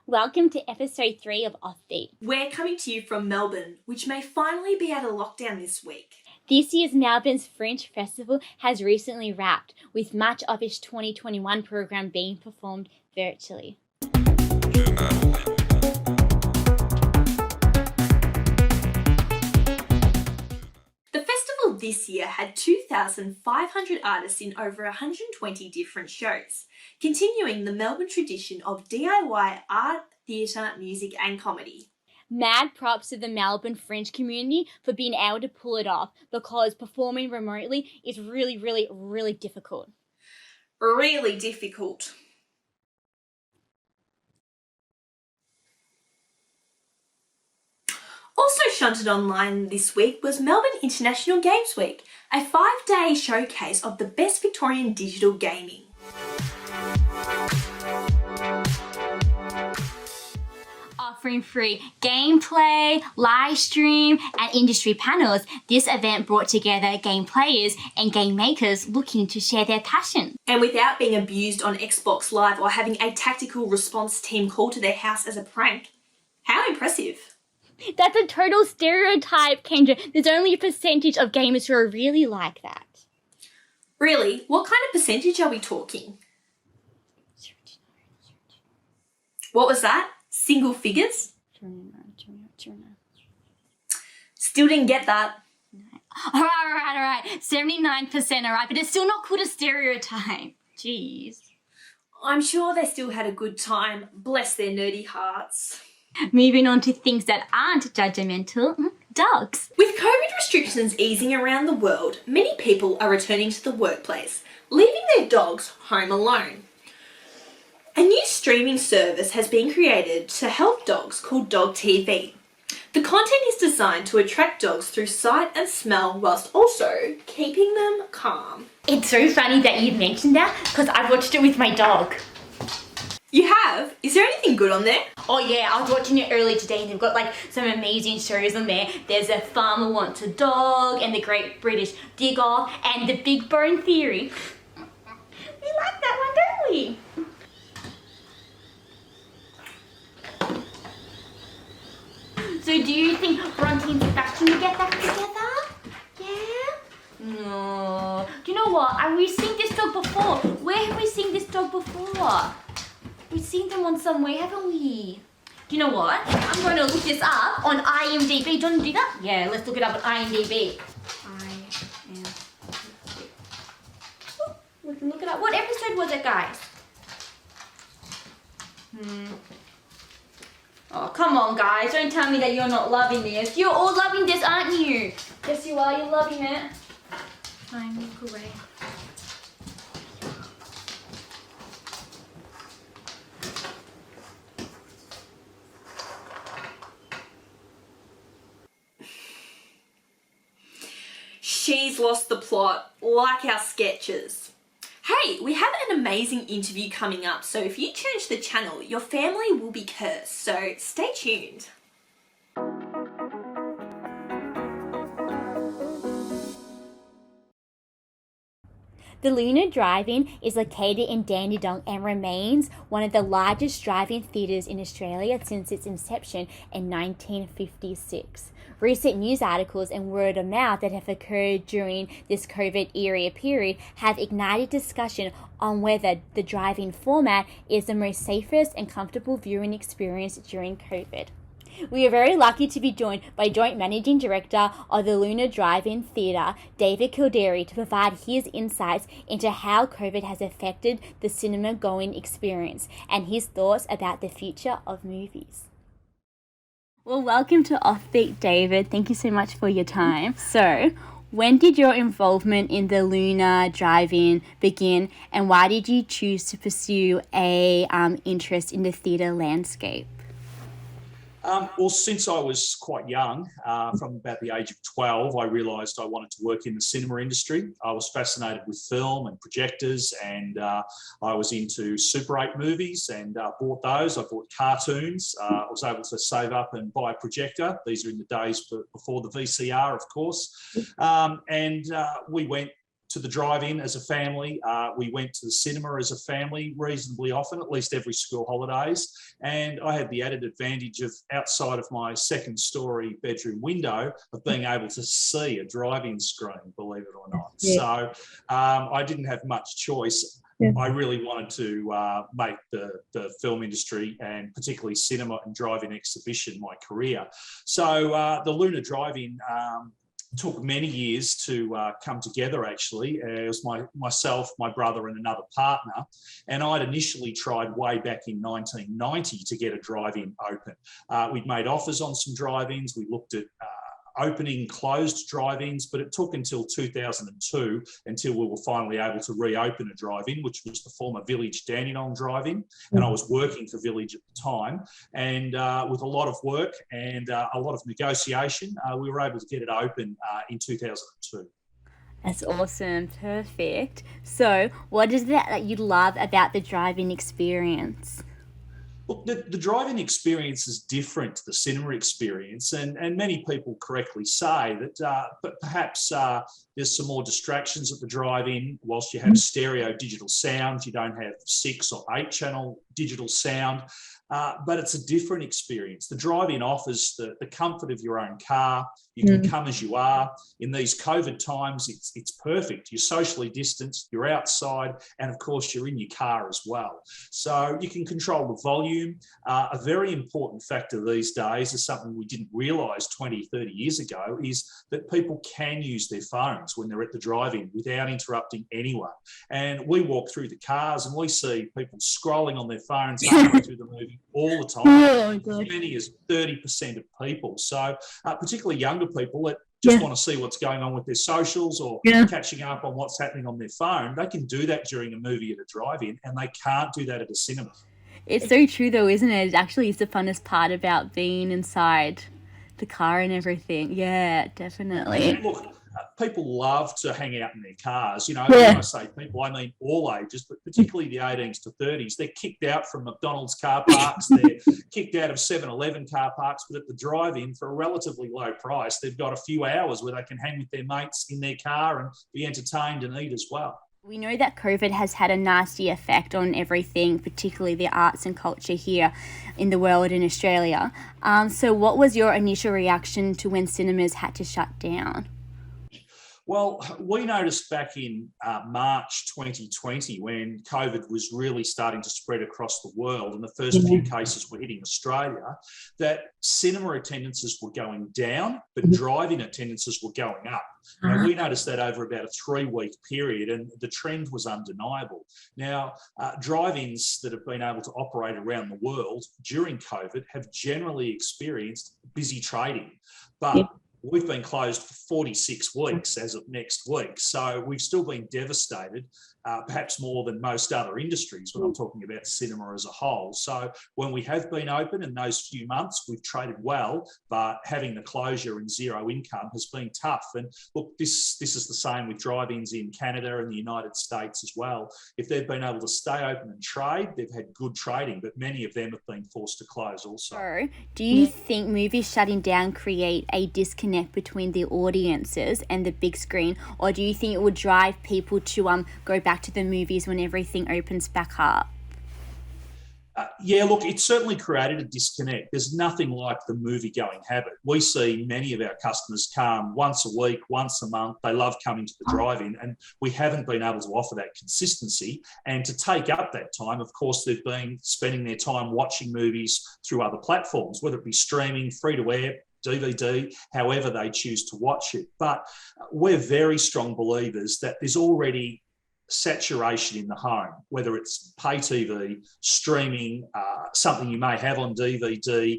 Welcome to episode 3 of Offbeat. We're coming to you from Melbourne, which may finally be out of lockdown this week. This year's Melbourne's Fringe Festival has recently wrapped, with much of its 2021 program being performed virtually. The festival this year had 2,500 artists in over 120 different shows, continuing the Melbourne tradition of DIY art, theatre, music and comedy. Mad props to the Melbourne Fringe community for being able to pull it off, because performing remotely is really difficult. Really difficult. Also shunted online this week was Melbourne International Games Week, a 5-day showcase of the best Victorian digital gaming. Offering free gameplay, live stream and industry panels, this event brought together game players and game makers looking to share their passion. And without being abused on Xbox Live or having a tactical response team called to their house as a prank. How impressive. That's a total stereotype, Kendra. There's only a percentage of gamers who are really like that. Really? What kind of percentage are we talking? What was that? Single figures? Still didn't get that. All right. 79%, all right, but it's still not called a stereotype. Jeez. I'm sure they still had a good time. Bless their nerdy hearts. Moving on to things that aren't judgmental, dogs. With COVID restrictions easing around the world, many people are returning to the workplace, leaving their dogs home alone. A new streaming service has been created to help dogs called Dog TV. The content is designed to attract dogs through sight and smell whilst also keeping them calm. It's so funny that you mentioned that, because I watched it with my dog. You have? Is there anything good on there? Oh yeah, I was watching it earlier today and they've got like some amazing shows on there. There's A Farmer Wants a Dog and The Great British Dig Off and The Big Bone Theory. We like that one, don't we? So do you think Bronte and Sebastian will get back together? Yeah? No. Do you know what? We've seen this dog before. Where have we seen this dog before? We've seen them on somewhere, haven't we? Do you know what? I'm going to look this up on IMDb. Do you want to do that? Yeah, let's look it up on IMDb. We can look it up. What episode was it, guys? Oh, come on, guys. Don't tell me that you're not loving this. You're all loving this, aren't you? Yes, you are. You're loving it. Fine, look away. She's lost the plot, like our sketches. Hey, we have an amazing interview coming up, so if you change the channel, your family will be cursed, so stay tuned. The Lunar Drive-in is located in Dandenong and remains one of the largest drive-in theatres in Australia since its inception in 1956. Recent news articles and word of mouth that have occurred during this COVID-era period have ignited discussion on whether the drive-in format is the most safest and comfortable viewing experience during COVID. We are very lucky to be joined by Joint Managing Director of the Lunar Drive-in Theater, David Kilderry, to provide his insights into how COVID has affected the cinema-going experience and his thoughts about the future of movies. Well, welcome to Offbeat, David. Thank you so much for your time. So, when did your involvement in the Lunar Drive-in begin, and why did you choose to pursue a interest in the theatre landscape? Well, since I was quite young, from about the age of 12, I realised I wanted to work in the cinema industry. I was fascinated with film and projectors, and I was into Super 8 movies and bought those. I bought cartoons. I was able to save up and buy a projector. These are in the days before the VCR, of course. We went to the drive-in as a family. We went to the cinema as a family reasonably often, at least every school holidays. And I had the added advantage of, outside of my second story bedroom window, of being able to see a drive-in screen, believe it or not. Yeah. So I didn't have much choice. Yeah. I really wanted to make the film industry, and particularly cinema and drive-in exhibition, my career. So the Lunar Drive-in took many years to come together, actually. It was myself, my brother and another partner. And I'd initially tried way back in 1990 to get a drive-in open. We'd made offers on some drive-ins. We looked at opening closed drive-ins, but it took until 2002 until we were finally able to reopen a drive-in, which was the former Village Dandenong drive-in. And I was working for Village at the time. And with a lot of work and a lot of negotiation, we were able to get it open in 2002. That's awesome. Perfect. So what is that you love about the drive-in experience? Look, the drive-in experience is different to the cinema experience, and many people correctly say that but perhaps there's some more distractions at the drive-in. Whilst you have stereo digital sound, you don't have 6 or 8 channel digital sound, but it's a different experience. The drive-in offers the comfort of your own car. You can come as you are. In these COVID times, it's perfect. You're socially distanced, you're outside, and of course, you're in your car as well. So you can control the volume. A very important factor these days is something we didn't realise 20, 30 years ago, is that people can use their phones when they're at the drive-in without interrupting anyone. And we walk through the cars and we see people scrolling on their phones halfway through the movie all the time. As many as 30% of people. So particularly younger people that just want to see what's going on with their socials or catching up on what's happening on their phone, they can do that during a movie at a drive-in, and they can't do that at a cinema. It's so true though, isn't it? It actually is the funnest part about being inside the car and everything. Yeah, definitely. And look, people love to hang out in their cars. You know, when I say people, I mean all ages, but particularly the 18s to 30s. They're kicked out from McDonald's car parks. They're kicked out of 7-Eleven car parks, but at the drive-in, for a relatively low price, they've got a few hours where they can hang with their mates in their car and be entertained and eat as well. We know that COVID has had a nasty effect on everything, particularly the arts and culture here in the world in Australia. So what was your initial reaction to when cinemas had to shut down? Well, we noticed back in March 2020, when COVID was really starting to spread across the world and the first few cases were hitting Australia, that cinema attendances were going down, but drive-in attendances were going up. And we noticed that over about a 3-week period, and the trend was undeniable. Now, drive-ins that have been able to operate around the world during COVID have generally experienced busy trading, but we've been closed for 46 weeks as of next week. So we've still been devastated, perhaps more than most other industries when I'm talking about cinema as a whole. So when we have been open in those few months, we've traded well, but having the closure and zero income has been tough. And look, this is the same with drive-ins in Canada and the United States as well. If they've been able to stay open and trade, they've had good trading, but many of them have been forced to close also. So, do you think movies shutting down create a disconnect between the audiences and the big screen, or do you think it would drive people to go back to the movies when everything opens back up? Yeah, look, it certainly created a disconnect. There's nothing like the movie-going habit. We see many of our customers come once a week, once a month. They love coming to the drive-in, and we haven't been able to offer that consistency. And to take up that time, of course, they've been spending their time watching movies through other platforms, whether it be streaming, free-to-air, DVD, however they choose to watch it. But we're very strong believers that there's already saturation in the home, whether it's pay TV, streaming, something you may have on DVD,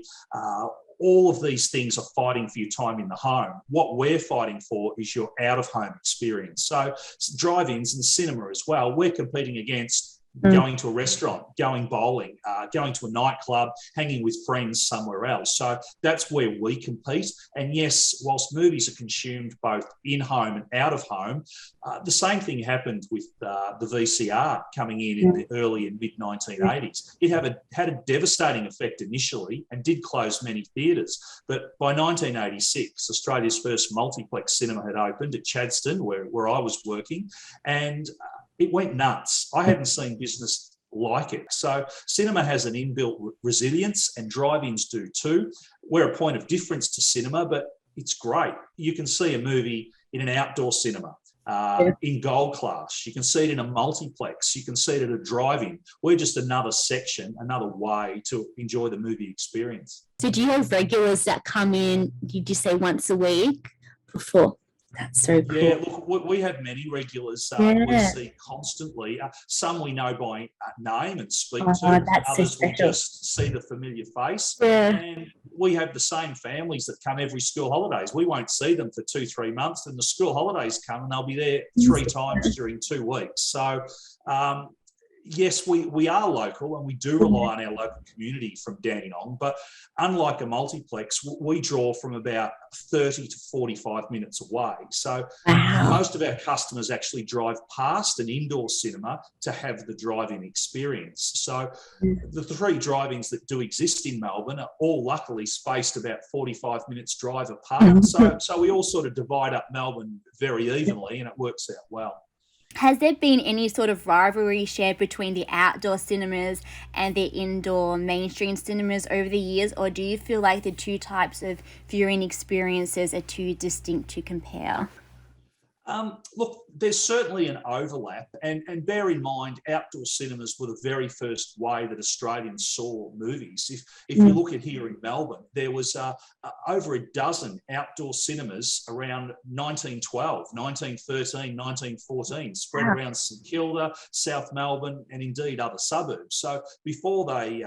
all of these things are fighting for your time in the home. What we're fighting for is your out-of-home experience. So drive-ins and cinema as well, we're competing against going to a restaurant, going bowling, going to a nightclub, hanging with friends somewhere else. So that's where we compete. And yes, whilst movies are consumed both in-home and out of home, the same thing happened with the VCR coming in the early and mid-1980s. It had a devastating effect initially and did close many theatres. But by 1986, Australia's first multiplex cinema had opened at Chadstone, where I was working, and it went nuts. I hadn't seen business like it. So cinema has an inbuilt resilience, and drive-ins do too. We're a point of difference to cinema, but it's great. You can see a movie in an outdoor cinema, in gold class. You can see it in a multiplex. You can see it at a drive-in. We're just another section, another way to enjoy the movie experience. So do you have regulars that come in, did you say once a week before? That's so cool. Yeah, look, we have many regulars we see constantly. Some we know by name and speak to. Others we just see the familiar face. Yeah. And we have the same families that come every school holidays. We won't see them for 2-3 months. And the school holidays come and they'll be there 3 times during 2 weeks. So, yes, we are local and we do rely on our local community from Dandenong, but unlike a multiplex, we draw from about 30 to 45 minutes away. So most of our customers actually drive past an indoor cinema to have the drive-in experience. So the 3 drive-ins that do exist in Melbourne are all luckily spaced about 45 minutes drive apart. So we all sort of divide up Melbourne very evenly and it works out well. Has there been any sort of rivalry shared between the outdoor cinemas and the indoor mainstream cinemas over the years, or do you feel like the 2 types of viewing experiences are too distinct to compare? Look, there's certainly an overlap, and bear in mind, outdoor cinemas were the very first way that Australians saw movies. If you look at here in Melbourne, there was over a dozen outdoor cinemas around 1912, 1913, 1914, spread around St Kilda, South Melbourne, and indeed other suburbs. So before they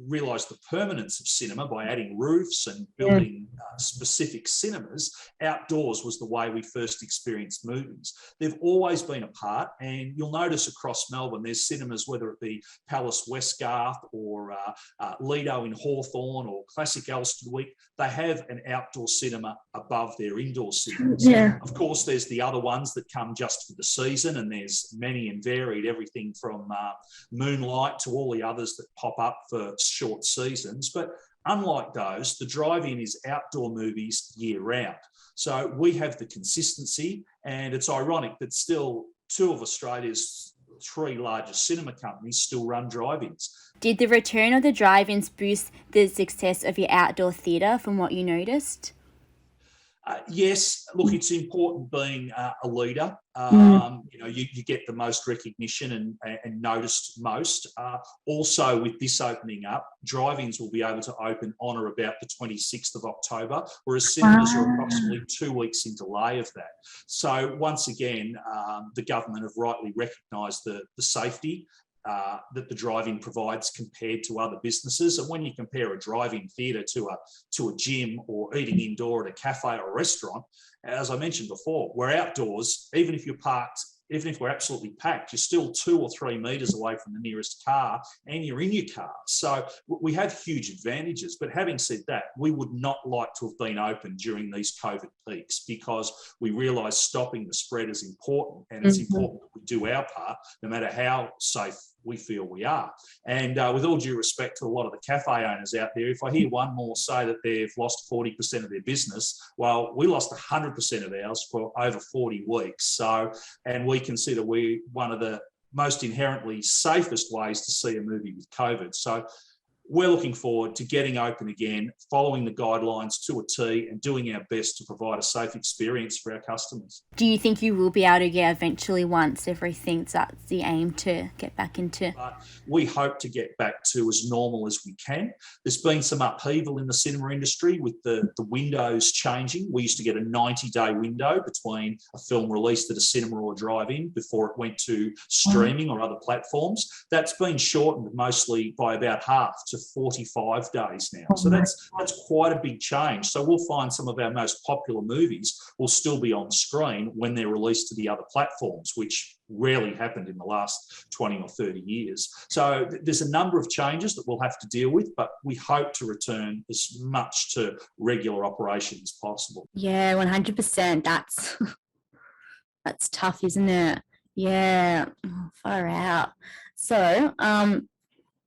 realised the permanence of cinema by adding roofs and building specific cinemas, outdoors was the way we first experienced movies. They've always been a part, and you'll notice across Melbourne there's cinemas, whether it be Palace Westgarth or Lido in Hawthorn or Classic Elsternwick, they have an outdoor cinema above their indoor cinemas. Yeah. Of course, there's the other ones that come just for the season, and there's many and varied, everything from Moonlight to all the others that pop up for short seasons. But unlike those, the drive-in is outdoor movies year round. So we have the consistency, and it's ironic that still 2 of Australia's 3 largest cinema companies still run drive-ins. Did the return of the drive-ins boost the success of your outdoor theatre from what you noticed? Yes, look, it's important being a leader. You know, you get the most recognition and noticed most. Also, with this opening up, drive-ins will be able to open on or about the 26th of October, whereas cinemas are approximately 2 weeks in delay of that. So once again, the government have rightly recognised the safety that the drive-in provides compared to other businesses. And when you compare a drive-in theatre to a gym or eating indoor at a cafe or a restaurant, as I mentioned before, we're outdoors. Even if you're parked, even if we're absolutely packed, you're still 2 or 3 metres away from the nearest car and you're in your car. So we have huge advantages. But having said that, we would not like to have been open during these COVID peaks, because we realise stopping the spread is important, and it's important that we do our part, no matter how safe we feel we are. And with all due respect to a lot of the cafe owners out there, if I hear one more say that they've lost 40% of their business, well, we lost 100% of ours for over 40 weeks. So, and we consider we're one of the most inherently safest ways to see a movie with COVID. So we're looking forward to getting open again, following the guidelines to a T, and doing our best to provide a safe experience for our customers. Do you think you will be able to get eventually, once everything's that's the aim, to get back into? We hope to get back to as normal as we can. There's been some upheaval in the cinema industry with the windows changing. We used to get a 90-day window between a film released at a cinema or drive-in before it went to streaming or other platforms. That's been shortened mostly by about half to to 45 days now. So that's quite a big change. So we'll find some of our most popular movies will still be on screen when they're released to the other platforms, which rarely happened in the last 20 or 30 years. So there's a number of changes that we'll have to deal with, but we hope to return as much to regular operation as possible. Yeah, 100%. That's tough, isn't it? Yeah, far out. So,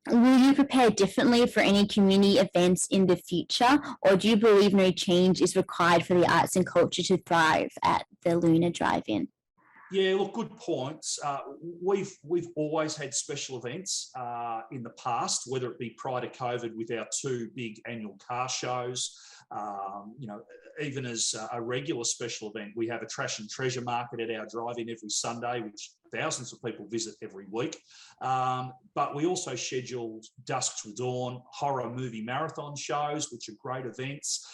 will you prepare differently for any community events in the future, or do you believe no change is required for the arts and culture to thrive at the Lunar Drive-in? Yeah, look, good points. We've always had special events in the past, whether it be prior to COVID with our 2 big annual car shows. Even as a regular special event, we have a trash and treasure market at our drive-in every Sunday, which thousands of people visit every week. But we also schedule Dusk Till Dawn horror movie marathon shows, which are great events.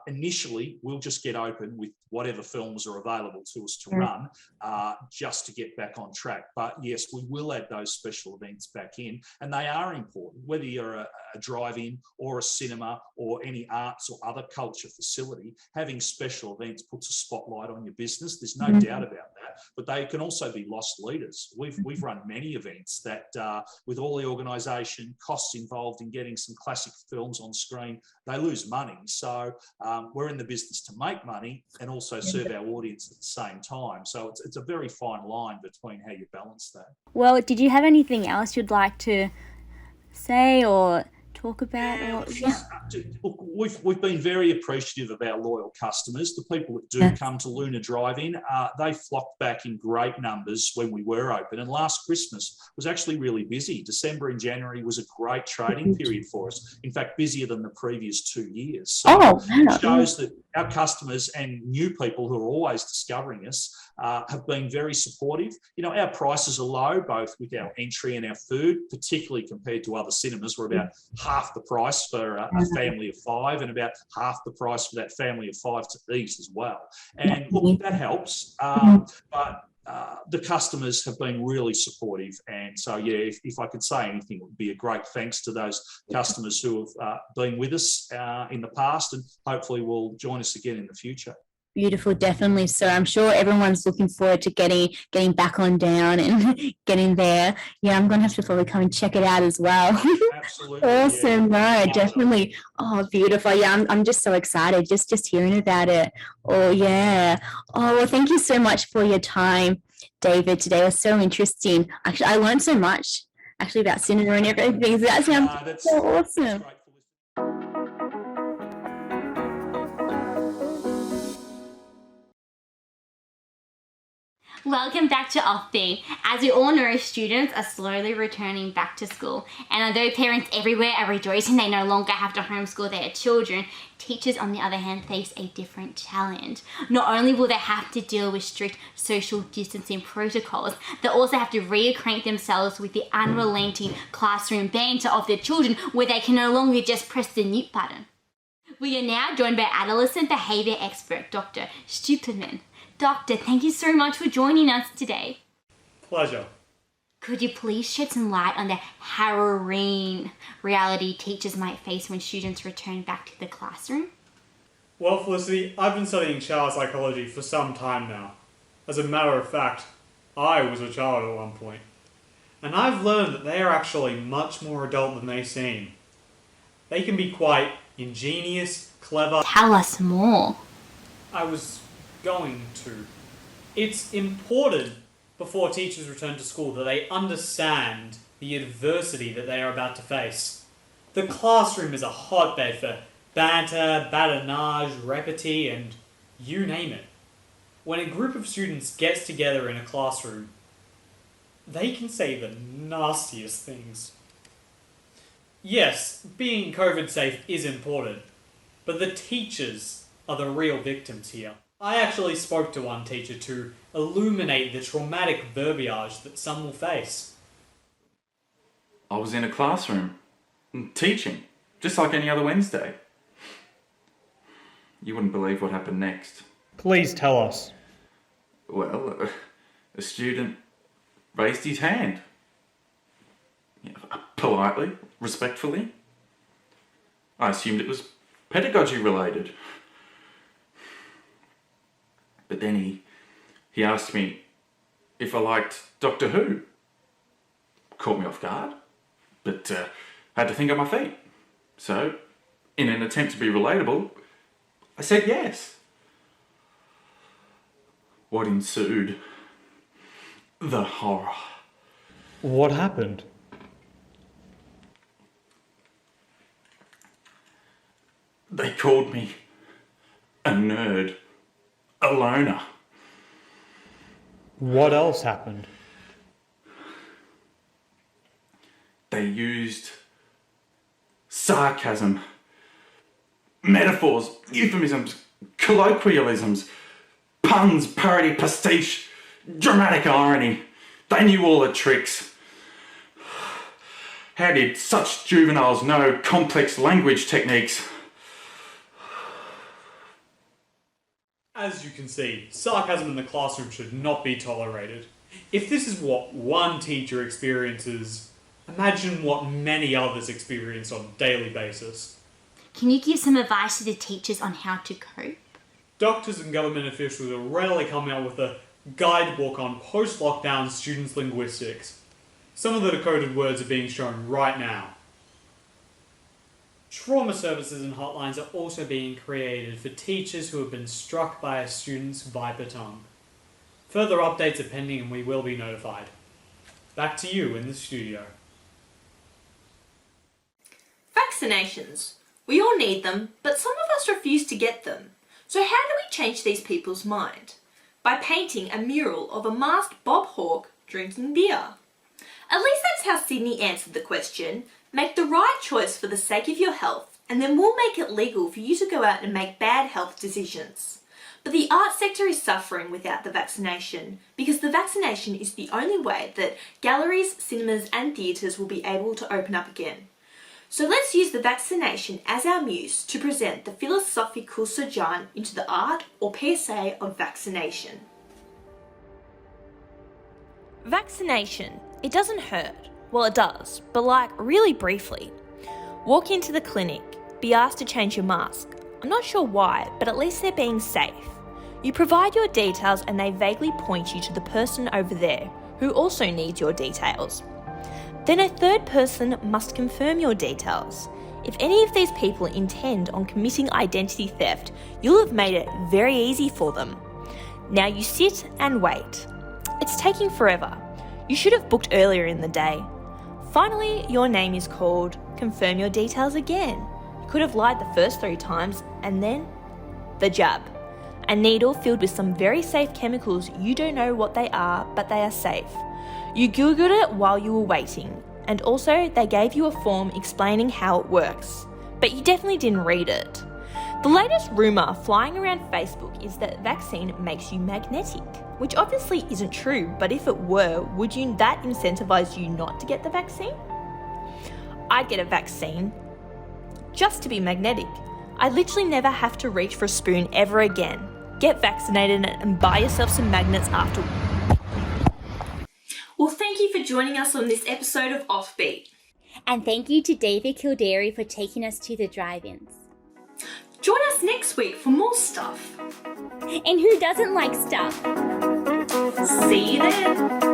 Initially, we'll just get open with whatever films are available to us to run, just to get back on track. But yes, we will add those special events back in, and they are important. Whether you're a drive-in or a cinema or any arts or other culture facility, having special events puts a spotlight on your business. There's no doubt about that. But they can also be lost leaders. We've run many events that, with all the organisation, costs involved in getting some classic films on screen, they lose money. So we're in the business to make money and also serve our audience at the same time. So it's a very fine line between how you balance that. Well, did you have anything else you'd like to say or talk about? Look, we've been very appreciative of our loyal customers. The people that do come to Lunar Drive-in, they flocked back in great numbers when we were open. And last Christmas was actually really busy. December and January was a great trading period for us. In fact, busier than the previous 2 years. So it shows that our customers and new people who are always discovering us have been very supportive. Our prices are low, both with our entry and our food, particularly compared to other cinemas. We're about half the price for a family of 5 and about half the price for that family of 5 to eat as well. And look, that helps. But the customers have been really supportive. And so, yeah, if I could say anything, it would be a great thanks to those customers who have been with us in the past and hopefully will join us again in the future. Beautiful, definitely. So I'm sure everyone's looking forward to getting back on down and getting there. Yeah, I'm going to have to probably come and check it out as well. Absolutely. Awesome. Yeah. No, definitely. Oh, beautiful. Yeah, I'm just so excited just hearing about it. Oh, yeah. Oh, well, thank you so much for your time, David. Today was so interesting. Actually, I learned so much about cinema and everything. So that sounds so awesome. Welcome back to Offbeat. As you all know, students are slowly returning back to school. And although parents everywhere are rejoicing they no longer have to homeschool their children, teachers, on the other hand, face a different challenge. Not only will they have to deal with strict social distancing protocols, they also have to reacquaint themselves with the unrelenting classroom banter of their children, where they can no longer just press the mute button. We are now joined by adolescent behaviour expert, Dr. Stupelman. Doctor, thank you so much for joining us today. Pleasure. Could you please shed some light on the harrowing reality teachers might face when students return back to the classroom? Well, Felicity, I've been studying child psychology for some time now. As a matter of fact, I was a child at one point. And I've learned that they are actually much more adult than they seem. They can be quite ingenious, clever. Tell us more. I was going to. It's important before teachers return to school that they understand the adversity that they are about to face. The classroom is a hotbed for banter, badinage, repartee, and you name it. When a group of students gets together in a classroom, they can say the nastiest things. Yes, being COVID safe is important, but the teachers are the real victims here. I actually spoke to one teacher to illuminate the traumatic verbiage that some will face. I was in a classroom, teaching, just like any other Wednesday. You wouldn't believe what happened next. Please tell us. Well, a student raised his hand. Politely, respectfully. I assumed it was pedagogy related. But then he asked me if I liked Doctor Who. Caught me off guard, but had to think on my feet. So, in an attempt to be relatable, I said yes. What ensued? The horror. What happened? They called me a nerd, a loner. What else happened? They used sarcasm, metaphors, euphemisms, colloquialisms, puns, parody, pastiche, dramatic irony. They knew all the tricks. How did such juveniles know complex language techniques? As you can see, sarcasm in the classroom should not be tolerated. If this is what one teacher experiences, imagine what many others experience on a daily basis. Can you give some advice to the teachers on how to cope? Doctors and government officials are rarely coming out with a guidebook on post-lockdown students' linguistics. Some of the decoded words are being shown right now. Trauma services and hotlines are also being created for teachers who have been struck by a student's viper tongue. Further updates are pending and we will be notified. Back to you in the studio. Vaccinations. We all need them, but some of us refuse to get them. So how do we change these people's mind? By painting a mural of a masked Bob Hawke drinking beer. At least that's how Sydney answered the question. Make the right choice for the sake of your health, and then we'll make it legal for you to go out and make bad health decisions. But the art sector is suffering without the vaccination, because the vaccination is the only way that galleries, cinemas and theatres will be able to open up again. So let's use the vaccination as our muse to present the philosophical sojourn into the art or PSA of vaccination. Vaccination. It doesn't hurt. Well, it does, but like really briefly. Walk into the clinic, be asked to change your mask. I'm not sure why, but at least they're being safe. You provide your details and they vaguely point you to the person over there who also needs your details. Then a third person must confirm your details. If any of these people intend on committing identity theft, you'll have made it very easy for them. Now you sit and wait. It's taking forever. You should have booked earlier in the day. Finally, your name is called. Confirm your details again. You could have lied the first 3 times, and then the jab. A needle filled with some very safe chemicals. You don't know what they are, but they are safe. You googled it while you were waiting, and also they gave you a form explaining how it works, but you definitely didn't read it. The latest rumour flying around Facebook is that vaccine makes you magnetic, which obviously isn't true, but if it were, would that incentivise you not to get the vaccine? I'd get a vaccine just to be magnetic. I literally never have to reach for a spoon ever again. Get vaccinated and buy yourself some magnets afterwards. Well, thank you for joining us on this episode of Offbeat. And thank you to David Kilderry for taking us to the drive-ins. Join us next week for more stuff. And who doesn't like stuff? See you then.